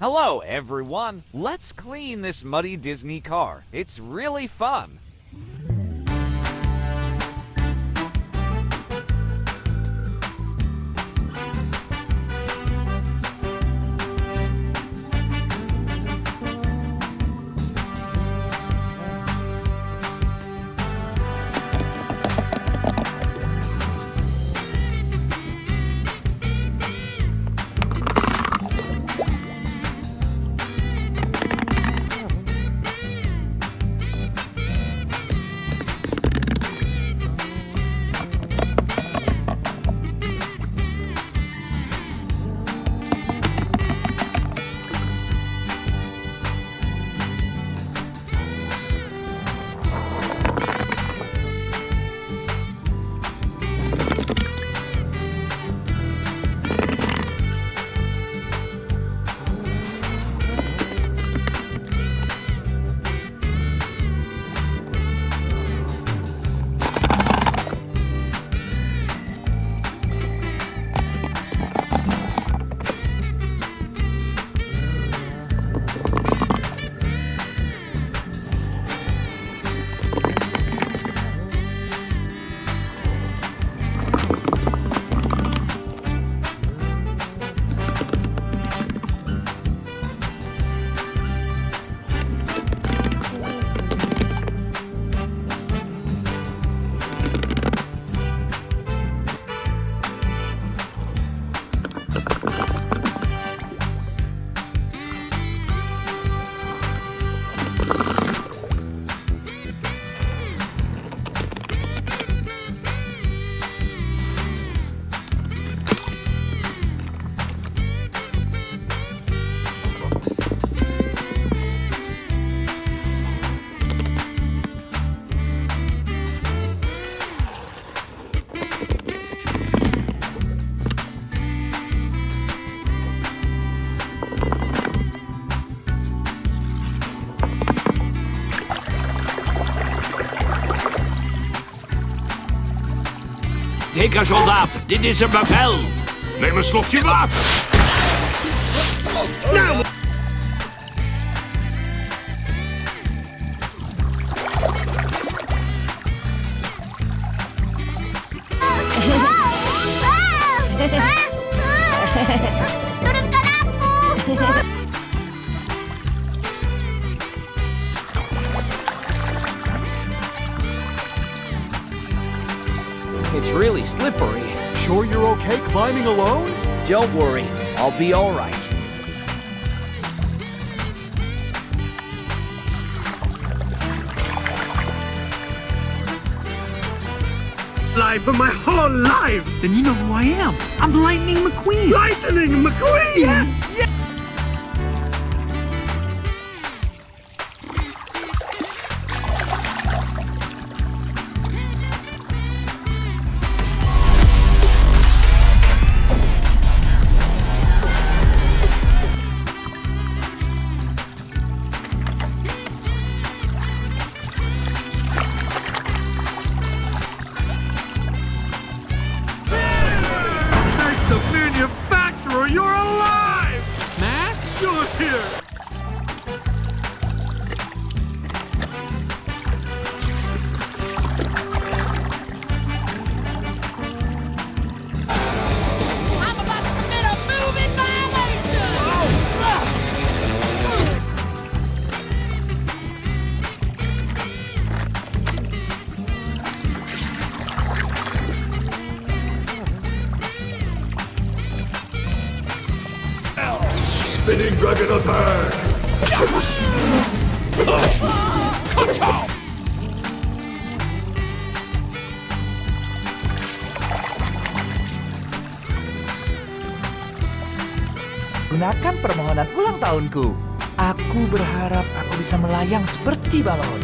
Hello, everyone. Let's clean this muddy Disney car. It's really fun. Dikke soldaat, dit is een bevel. Neem een slokje water. Nou! Turunkan aku! It's really slippery. Sure you're okay climbing alone? Don't worry, I'll be all right. Life of my whole life. Then you know who I am. I'm Lightning McQueen. Lightning McQueen. Yes, yes. The manufacturer, you're alive! Matt, you're here! I'm about to commit a moving violation! Spinning dragon attack! Gunakan permohonan ulang tahunku. Aku berharap aku bisa melayang seperti balon.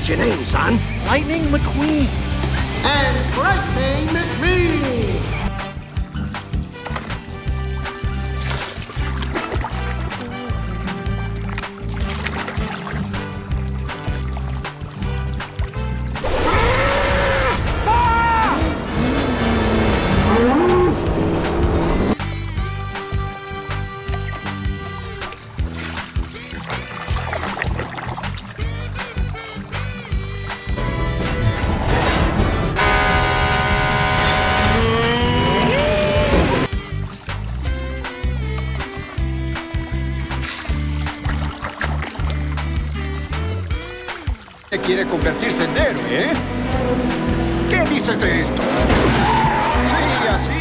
What's your name, son? Lightning McQueen. And Lightning McQueen! Quiere convertirse en héroe, ¿eh? ¿Qué dices de esto? Sí, así.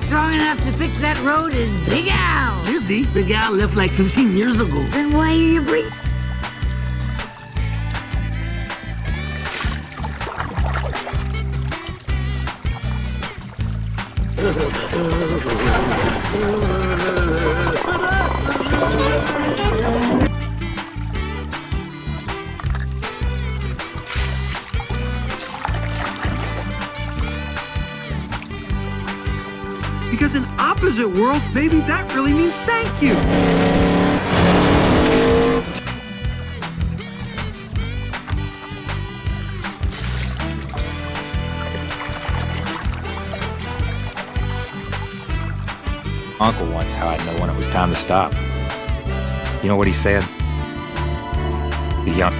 Strong enough to fix that road is Big Al. Lizzie, Big Al left like 15 years ago. Then why are you breathing? Because in opposite world, maybe that really means thank you. Uncle once how I'd know when it was time to stop. You know what he said? The young...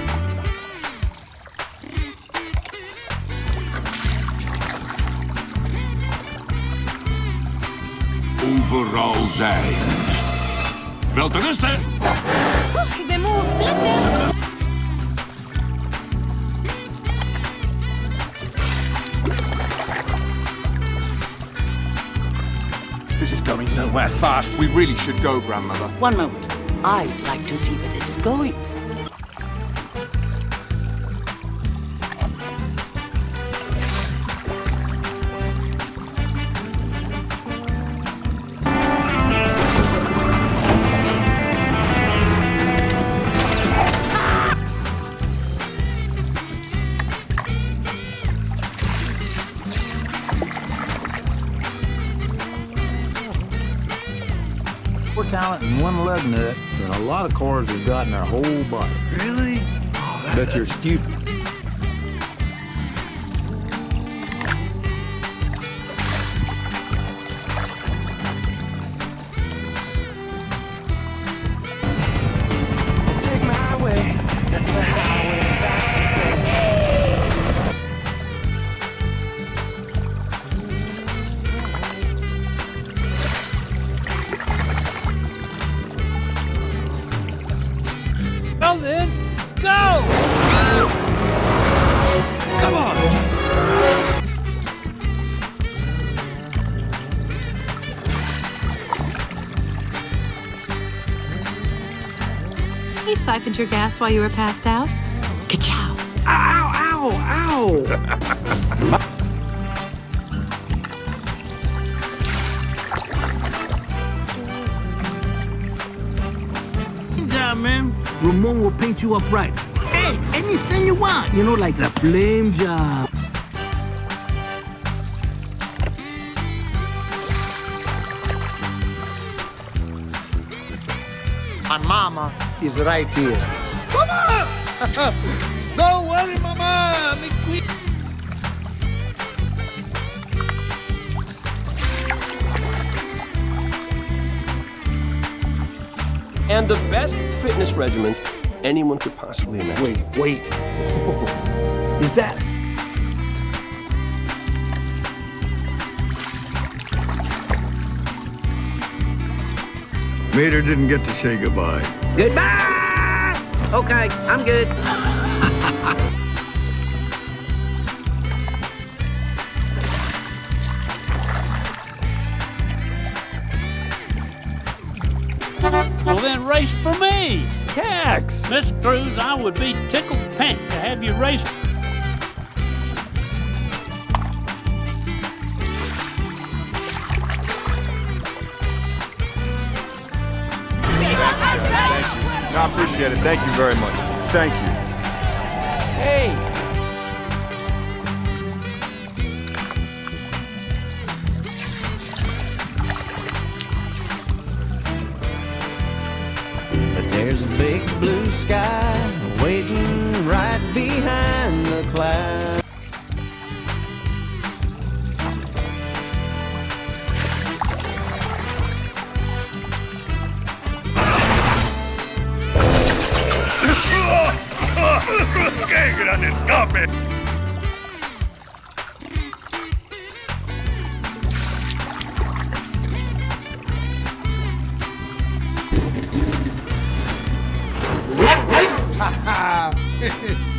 Overal zijn. Wel te rusten. Ik ben moe. Rustig. This is going nowhere fast. We really should go, Grandmother. One moment. I'd like to see where this is going. More talent in one lug nut than a lot of cars have got in their whole body. Really? Bet you're stupid. Take my way, that's the highway, that's the way. Well then, go! Come on! You siphoned your gas while you were passed out? Ka-chow! Ow, ow, ow! Good job, man. Ramon will paint you up right. Hey, anything you want. You know, like the flame job. My mama is right here. Mama! Don't worry, Mama! McQueen! And the best fitness regimen anyone could possibly imagine. Wait. Is that... Mater didn't get to say goodbye. Goodbye! Okay, I'm good. Well then, race for me! Cax! Miss Cruz, I would be tickled pink to have you race. I appreciate it. Thank you very much. Thank you. Hey! But there's a big blue sky waiting right behind the clouds. ¡Qué gran escape! Ha ha!